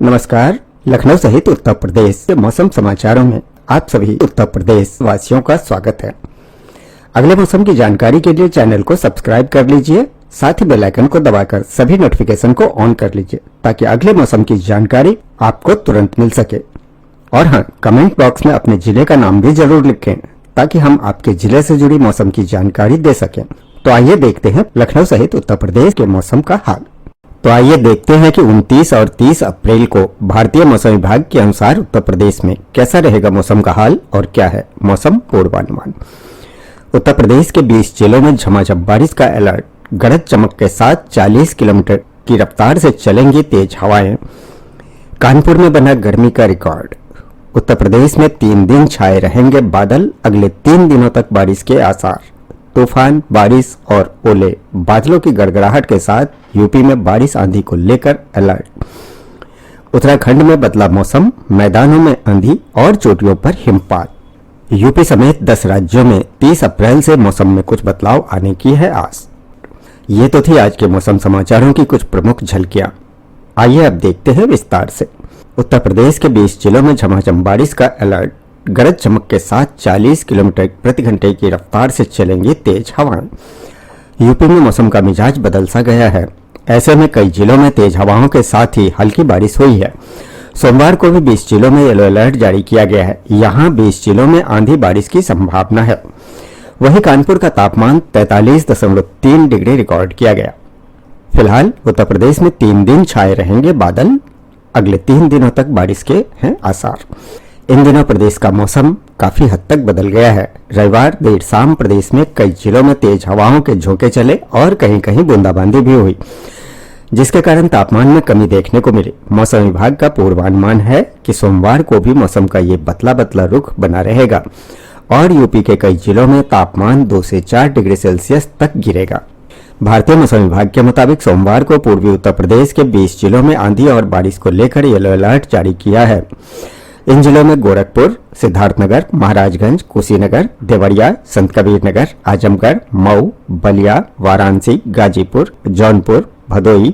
नमस्कार। लखनऊ सहित उत्तर प्रदेश के मौसम समाचारों में आप सभी उत्तर प्रदेश वासियों का स्वागत है। अगले मौसम की जानकारी के लिए चैनल को सब्सक्राइब कर लीजिए, साथ ही बेल आइकन को दबाकर सभी नोटिफिकेशन को ऑन कर लीजिए ताकि अगले मौसम की जानकारी आपको तुरंत मिल सके। और हाँ, कमेंट बॉक्स में अपने जिले का नाम भी जरूर लिखें ताकि हम आपके जिले से जुड़ी मौसम की जानकारी दे सकें। तो आइए देखते हैं लखनऊ सहित उत्तर प्रदेश के मौसम का हाल। तो आइए देखते हैं कि 29 और 30 अप्रैल को भारतीय मौसम विभाग के अनुसार उत्तर प्रदेश में कैसा रहेगा मौसम का हाल और क्या है मौसम पूर्वानुमान। उत्तर प्रदेश के 20 जिलों में झमाझम बारिश का अलर्ट, गरज चमक के साथ 40 किलोमीटर की रफ्तार से चलेंगी तेज हवाएं। कानपुर में बना गर्मी का रिकॉर्ड। उत्तर प्रदेश में 3 दिन छाए रहेंगे बादल, अगले 3 दिनों तक बारिश के आसार। तूफान, बारिश और ओले, बादलों की गड़गड़ाहट के साथ यूपी में बारिश आंधी को लेकर अलर्ट। उत्तराखंड में बदला मौसम, मैदानों में आंधी और चोटियों पर हिमपात। यूपी समेत 10 राज्यों में 30 अप्रैल से मौसम में कुछ बदलाव आने की है आस। ये तो थी आज के मौसम समाचारों की कुछ प्रमुख झलकियां। आइए अब देखते हैं विस्तार से। उत्तर प्रदेश के 20 जिलों में झमाझम बारिश का अलर्ट, गरज चमक के साथ 40 किलोमीटर प्रति घंटे की रफ्तार से चलेंगी तेज हवाएं। यूपी में मौसम का मिजाज बदल सा गया है। ऐसे में कई जिलों में तेज हवाओं के साथ ही हल्की बारिश हुई है। सोमवार को भी 20 जिलों में येलो अलर्ट जारी किया गया है। यहाँ 20 जिलों में आंधी बारिश की संभावना है। वहीं कानपुर का तापमान 43.3 डिग्री रिकॉर्ड किया गया। फिलहाल उत्तर प्रदेश में 3 दिन छाए रहेंगे बादल, अगले 3 दिनों तक बारिश के हैं आसार। इन दिनों प्रदेश का मौसम काफी हद तक बदल गया है। रविवार देर शाम प्रदेश में कई जिलों में तेज हवाओं के झोंके चले और कहीं कहीं बूंदाबांदी भी हुई, जिसके कारण तापमान में कमी देखने को मिली। मौसम विभाग का पूर्वानुमान है कि सोमवार को भी मौसम का ये बदला बदला रुख बना रहेगा और यूपी के कई जिलों में तापमान 2 से 4 डिग्री सेल्सियस तक गिरेगा। भारतीय मौसम विभाग के मुताबिक सोमवार को पूर्वी उत्तर प्रदेश के 20 जिलों में आंधी और बारिश को लेकर येलो अलर्ट जारी किया है। इन जिलों में गोरखपुर, सिद्धार्थनगर, महाराजगंज, कुशीनगर, देवरिया, संतकबीरनगर, आजमगढ़, मऊ, बलिया, वाराणसी, गाजीपुर, जौनपुर, भदोई,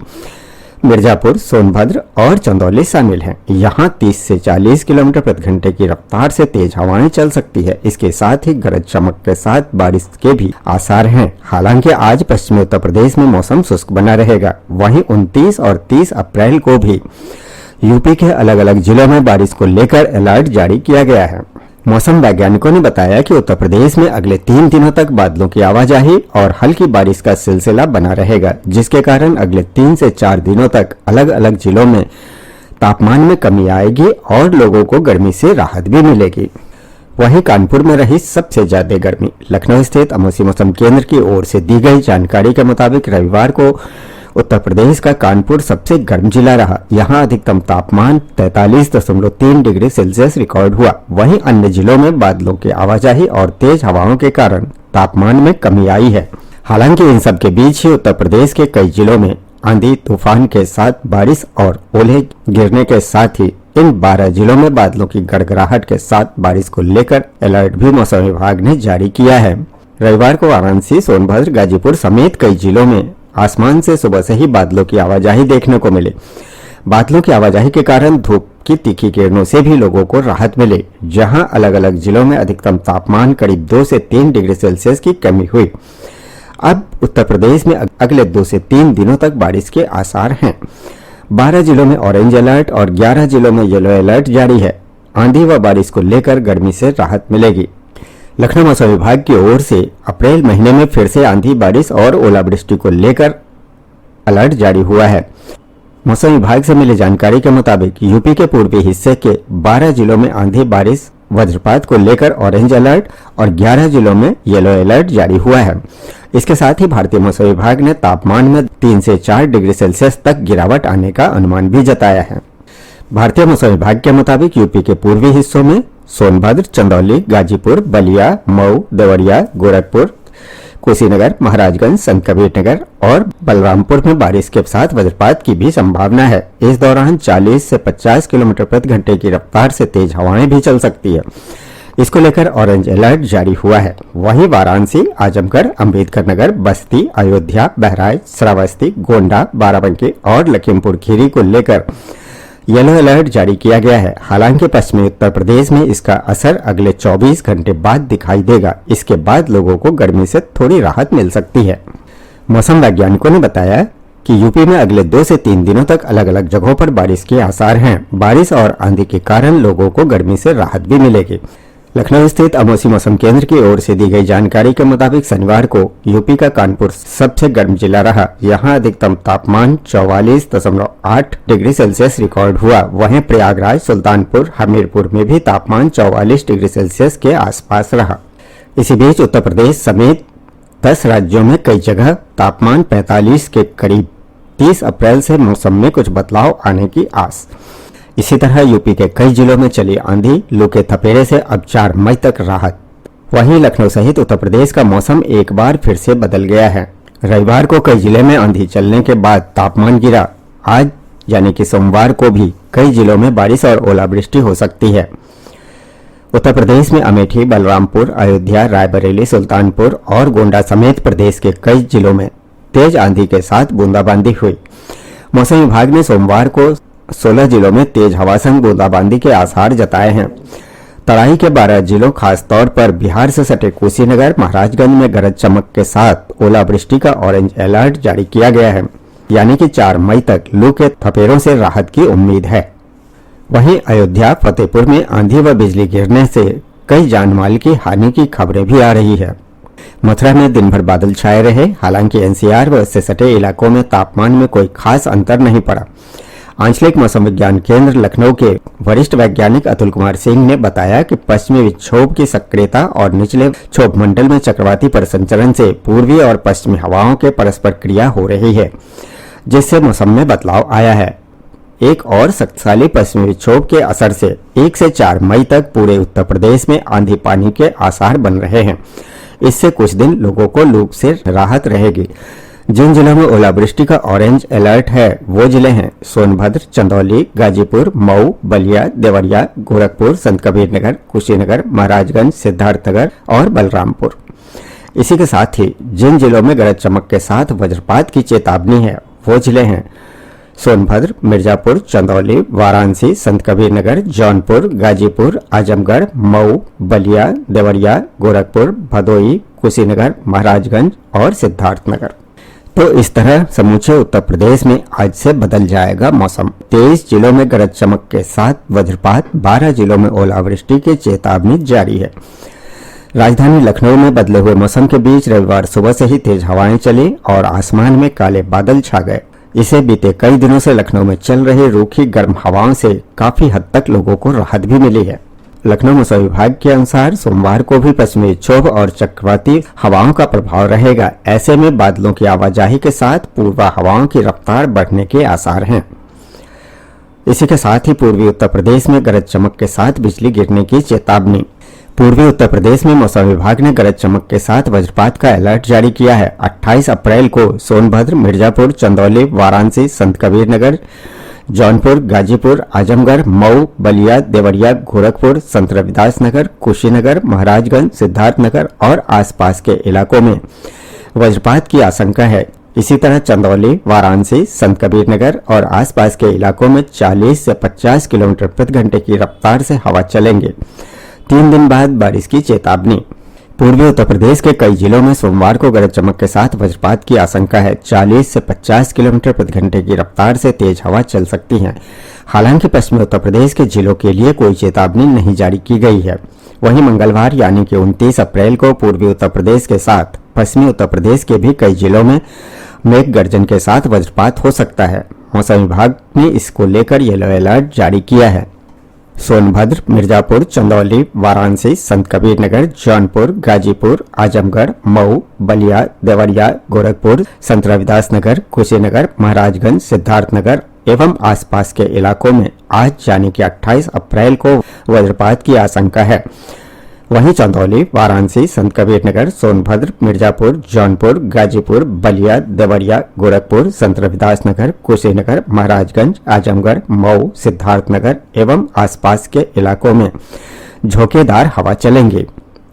मिर्जापुर, सोनभद्र और चंदौली शामिल हैं। यहाँ 30 से 40 किलोमीटर प्रति घंटे की रफ्तार से तेज हवाएं चल सकती है। इसके साथ ही गरज चमक के साथ बारिश के भी आसार हैं। हालांकि आज पश्चिमी उत्तर प्रदेश में मौसम शुष्क बना रहेगा। वहीं 29 और 30 अप्रैल को भी यूपी के अलग अलग जिलों में बारिश को लेकर अलर्ट जारी किया गया है। मौसम वैज्ञानिकों ने बताया कि उत्तर प्रदेश में अगले 3 दिनों तक बादलों की आवाजाही और हल्की बारिश का सिलसिला बना रहेगा, जिसके कारण अगले 3 से 4 दिनों तक अलग अलग जिलों में तापमान में कमी आएगी और लोगों को गर्मी से राहत भी मिलेगी। वहीं कानपुर में रही सबसे ज्यादा गर्मी। लखनऊ स्थित अमौसी मौसम केंद्र की ओर से दी गई जानकारी के मुताबिक रविवार को उत्तर प्रदेश का कानपुर सबसे गर्म जिला रहा। यहाँ अधिकतम तापमान 43.3 डिग्री सेल्सियस रिकॉर्ड हुआ। वहीं अन्य जिलों में बादलों की आवाजाही और तेज हवाओं के कारण तापमान में कमी आई है। हालांकि इन सब के बीच ही उत्तर प्रदेश के कई जिलों में आंधी तूफान के साथ बारिश और ओले गिरने के साथ ही इन 12 जिलों में बादलों की गड़गड़ाहट के साथ बारिश को लेकर अलर्ट भी मौसम विभाग ने जारी किया है। रविवार को वाराणसी, सोनभद्र, गाजीपुर समेत कई जिलों में आसमान से सुबह से ही बादलों की आवाजाही देखने को मिली। बादलों की आवाजाही के कारण धूप की तीखी किरणों से भी लोगों को राहत मिली। जहां अलग अलग जिलों में अधिकतम तापमान करीब 2 से 3 डिग्री सेल्सियस की कमी हुई। अब उत्तर प्रदेश में अगले 2 से 3 दिनों तक बारिश के आसार हैं। 12 जिलों में ऑरेंज अलर्ट और 11 जिलों में येलो अलर्ट जारी है। आंधी व बारिश को लेकर गर्मी से राहत मिलेगी। लखनऊ मौसम विभाग की ओर से अप्रैल महीने में फिर से आंधी बारिश और ओलावृष्टि को लेकर अलर्ट जारी हुआ है। मौसम विभाग से मिली जानकारी के मुताबिक यूपी के पूर्वी हिस्से के 12 जिलों में आंधी बारिश वज्रपात को लेकर ऑरेंज अलर्ट और 11 जिलों में येलो अलर्ट जारी हुआ है। इसके साथ ही भारतीय मौसम विभाग ने तापमान में 3 से 4 डिग्री सेल्सियस तक गिरावट आने का अनुमान भी जताया है। भारतीय मौसम विभाग के मुताबिक यूपी के पूर्वी हिस्सों में सोनभद्र, चंदौली, गाजीपुर, बलिया, मऊ, देवरिया, गोरखपुर, कुशीनगर, महाराजगंज, संतकबीरनगर और बलरामपुर में बारिश के साथ वज्रपात की भी संभावना है। इस दौरान 40 से 50 किलोमीटर प्रति घंटे की रफ्तार से तेज हवाएं भी चल सकती है। इसको लेकर ऑरेंज अलर्ट जारी हुआ है। वहीं वाराणसी, आजमगढ़, अंबेडकर नगर, बस्ती, अयोध्या, बहराइच, श्रावस्ती, गोंडा, बाराबंकी और लखीमपुर खीरी को लेकर येलो अलर्ट जारी किया गया है। हालांकि पश्चिमी उत्तर प्रदेश में इसका असर अगले 24 घंटे बाद दिखाई देगा। इसके बाद लोगों को गर्मी से थोड़ी राहत मिल सकती है। मौसम वैज्ञानिकों ने बताया कि यूपी में अगले 2 से 3 दिनों तक अलग अलग जगहों पर बारिश के आसार हैं। बारिश और आंधी के कारण लोगों को गर्मी से राहत भी मिलेगी। लखनऊ स्थित अमौसी मौसम केंद्र की ओर से दी गई जानकारी के मुताबिक शनिवार को यूपी का कानपुर सबसे गर्म जिला रहा। यहां अधिकतम तापमान 44.8 डिग्री सेल्सियस रिकॉर्ड हुआ। वहीं प्रयागराज, सुल्तानपुर, हमीरपुर में भी तापमान 44 डिग्री सेल्सियस के आसपास रहा। इसी बीच उत्तर प्रदेश समेत 10 राज्यों में कई जगह तापमान 45 के करीब। 30 अप्रैल से मौसम में कुछ बदलाव आने की आस। इसी तरह यूपी के कई जिलों में चली आंधी, लू के थपेड़े से अब 4 मई तक राहत। वहीं लखनऊ सहित उत्तर प्रदेश का मौसम एक बार फिर से बदल गया है। रविवार को कई जिले में आंधी चलने के बाद तापमान गिरा। आज यानी कि सोमवार को भी कई जिलों में बारिश और ओलावृष्टि हो सकती है। उत्तर प्रदेश में अमेठी, बलरामपुर, अयोध्या, रायबरेली, सुल्तानपुर और गोंडा समेत प्रदेश के कई जिलों में तेज आंधी के साथ बूंदाबांदी हुई। मौसम विभाग ने सोमवार को 16 जिलों में तेज हवा संग बूंदाबांदी के आसार जताए हैं। तराई के 12 जिलों, खासतौर पर बिहार से सटे कुशीनगर, महाराजगंज में गरज चमक के साथ ओलावृष्टि का ऑरेंज अलर्ट जारी किया गया है। यानी कि 4 मई तक लू के थपेड़ों से राहत की उम्मीद है। वहीं अयोध्या, फतेहपुर में आंधी व बिजली गिरने से कई जानमाल की हानि की खबरें भी आ रही है। मथुरा में दिन भर बादल छाए रहे। हालांकि एनसीआर व इससे सटे इलाकों में तापमान में कोई खास अंतर नहीं पड़ा। आंचलिक मौसम विज्ञान केंद्र लखनऊ के वरिष्ठ वैज्ञानिक अतुल कुमार सिंह ने बताया कि पश्चिमी विक्षोभ की सक्रियता और निचले क्षोभ मंडल में चक्रवाती परिसंचरण से पूर्वी और पश्चिमी हवाओं के परस्पर क्रिया हो रही है, जिससे मौसम में बदलाव आया है। एक और शक्तिशाली पश्चिमी विक्षोभ के असर से 1 से 4 मई तक पूरे उत्तर प्रदेश में आंधी पानी के आसार बन रहे हैं। इससे कुछ दिन लोगों को लू से राहत रहेगी। जिन जिलों में ओलावृष्टि का ऑरेंज अलर्ट है वो जिले हैं सोनभद्र, चंदौली, गाजीपुर, मऊ, बलिया, देवरिया, गोरखपुर, संत कबीर नगर, कुशीनगर, महाराजगंज, सिद्धार्थनगर और बलरामपुर। इसी के साथ ही जिन जिलों में गरज चमक के साथ वज्रपात की चेतावनी है वो जिले हैं सोनभद्र, मिर्जापुर, चंदौली, वाराणसी, संत कबीर नगर, जौनपुर, गाजीपुर, आजमगढ़, मऊ, बलिया, देवरिया, गोरखपुर, भदोई, कुशीनगर, महाराजगंज और सिद्धार्थनगर। तो इस तरह समूचे उत्तर प्रदेश में आज से बदल जाएगा मौसम। 23 जिलों में गरज चमक के साथ वज्रपात, 12 जिलों में ओलावृष्टि की चेतावनी जारी है। राजधानी लखनऊ में बदले हुए मौसम के बीच रविवार सुबह से ही तेज हवाएं चली और आसमान में काले बादल छा गए। इसे बीते कई दिनों से लखनऊ में चल रही रूखी गर्म हवाओं से काफी हद तक लोगों को राहत भी मिली है। लखनऊ मौसम विभाग के अनुसार सोमवार को भी पश्चिमी विक्षोभ और चक्रवाती हवाओं का प्रभाव रहेगा। ऐसे में बादलों की आवाजाही के साथ पूर्वा हवाओं की रफ्तार बढ़ने के आसार हैं। इसी के साथ ही पूर्वी उत्तर प्रदेश में गरज चमक के साथ बिजली गिरने की चेतावनी। पूर्वी उत्तर प्रदेश में मौसम विभाग ने गरज चमक के साथ वज्रपात का अलर्ट जारी किया है। 28 अप्रैल को सोनभद्र, मिर्जापुर, चंदौली, वाराणसी, संत कबीर नगर, जौनपुर, गाजीपुर, आजमगढ़, मऊ, बलिया, देवरिया, गोरखपुर, संत रविदास नगर, कुशीनगर, महाराजगंज, सिद्धार्थनगर और आसपास के इलाकों में वज्रपात की आशंका है। इसी तरह चंदौली, वाराणसी, संत कबीर नगर और आसपास के इलाकों में 40 से 50 किलोमीटर प्रति घंटे की रफ्तार से हवा चलेंगे। 3 दिन बाद बारिश की चेतावनी। पूर्वी उत्तर प्रदेश के कई जिलों में सोमवार को गरज चमक के साथ वज्रपात की आशंका है। 40 से 50 किलोमीटर प्रति घंटे की रफ्तार से तेज हवा चल सकती है। हालांकि पश्चिमी उत्तर प्रदेश के जिलों के लिए कोई चेतावनी नहीं जारी की गई है। वहीं मंगलवार यानी कि 29 अप्रैल को पूर्वी उत्तर प्रदेश के साथ पश्चिमी उत्तर प्रदेश के भी कई जिलों में मेघ गर्जन के साथ वज्रपात हो सकता है। मौसम विभाग ने इसको लेकर येलो अलर्ट जारी किया है। सोनभद्र, मिर्जापुर, चंदौली, वाराणसी, संत कबीर नगर, जौनपुर, गाजीपुर, आजमगढ़, मऊ, बलिया, देवरिया, गोरखपुर, संत रविदास नगर, कुशीनगर, महाराजगंज, सिद्धार्थनगर एवं आसपास के इलाकों में आज यानी कि 28 अप्रैल को वज्रपात की आशंका है। वहीं चंदौली, वाराणसी, संत कबीर नगर, सोनभद्र, मिर्जापुर, जौनपुर, गाजीपुर, बलिया, देवरिया, गोरखपुर, संत रविदास नगर, कुशीनगर, महाराजगंज, आजमगढ़, मऊ, सिद्धार्थनगर एवं आसपास के इलाकों में झोंकेदार हवा चलेंगी।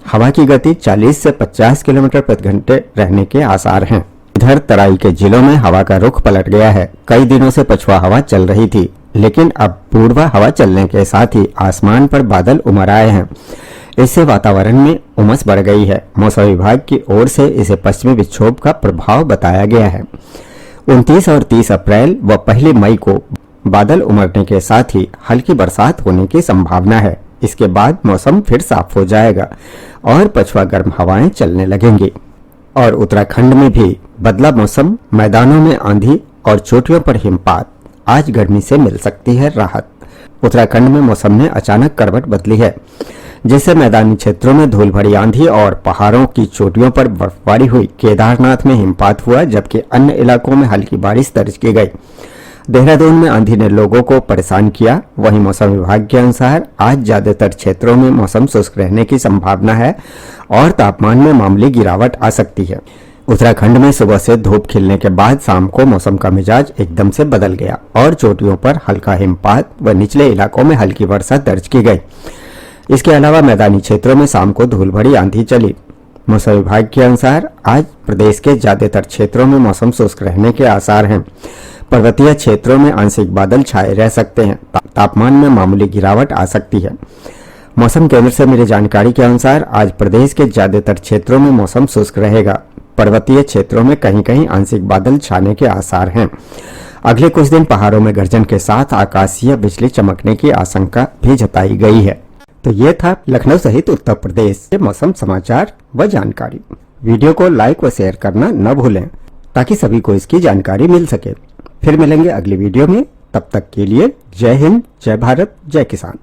हवा की गति 40 से 50 किलोमीटर प्रति घंटे रहने के आसार हैं। इधर तराई के जिलों में हवा का रुख पलट गया है। कई दिनों से पछुआ हवा चल रही थी, लेकिन अब पूर्वा हवा चलने के साथ ही आसमान पर बादल उमड़ आए हैं। इससे वातावरण में उमस बढ़ गई है। मौसम विभाग की ओर से इसे पश्चिमी विक्षोभ का प्रभाव बताया गया है। 29 और 30 अप्रैल व 1 मई को बादल उमड़ने के साथ ही हल्की बरसात होने की संभावना है। इसके बाद मौसम फिर साफ हो जाएगा और पछुआ गर्म हवाएं चलने लगेंगी। और उत्तराखंड में भी बदला मौसम, मैदानों में आंधी और चोटियों पर हिमपात। आज गर्मी से मिल सकती है राहत। उत्तराखंड में मौसम ने अचानक करवट बदली है, जिससे मैदानी क्षेत्रों में धूल भरी आंधी और पहाड़ों की चोटियों पर बर्फबारी हुई। केदारनाथ में हिमपात हुआ, जबकि अन्य इलाकों में हल्की बारिश दर्ज की गई। देहरादून में आंधी ने लोगों को परेशान किया। वहीं मौसम विभाग के अनुसार आज ज्यादातर क्षेत्रों में मौसम शुष्क रहने की संभावना है और तापमान में मामूली गिरावट आ सकती है। उत्तराखंड में सुबह से धूप खिलने के बाद शाम को मौसम का मिजाज एकदम से बदल गया और चोटियों पर हल्का हिमपात व निचले इलाकों में हल्की वर्षा दर्ज की गई। इसके अलावा मैदानी क्षेत्रों में शाम को धूल भरी आंधी चली। मौसम विभाग के अनुसार आज प्रदेश के ज्यादातर क्षेत्रों में मौसम शुष्क रहने के आसार हैं। पर्वतीय क्षेत्रों में आंशिक बादल छाए रह सकते हैं। तापमान में मामूली गिरावट आ सकती है। मौसम केंद्र से मिली जानकारी के अनुसार आज प्रदेश के ज्यादातर क्षेत्रों में मौसम शुष्क रहेगा। पर्वतीय क्षेत्रों में कहीं कहीं आंशिक बादल छाने के आसार हैं। अगले कुछ दिन पहाड़ों में गर्जन के साथ आकाशीय बिजली चमकने की आशंका भी जताई गई है। तो ये था लखनऊ सहित उत्तर प्रदेश के मौसम समाचार व जानकारी। वीडियो को लाइक व शेयर करना न भूलें ताकि सभी को इसकी जानकारी मिल सके। फिर मिलेंगे अगली वीडियो में। तब तक के लिए जय हिंद, जय भारत, जय किसान।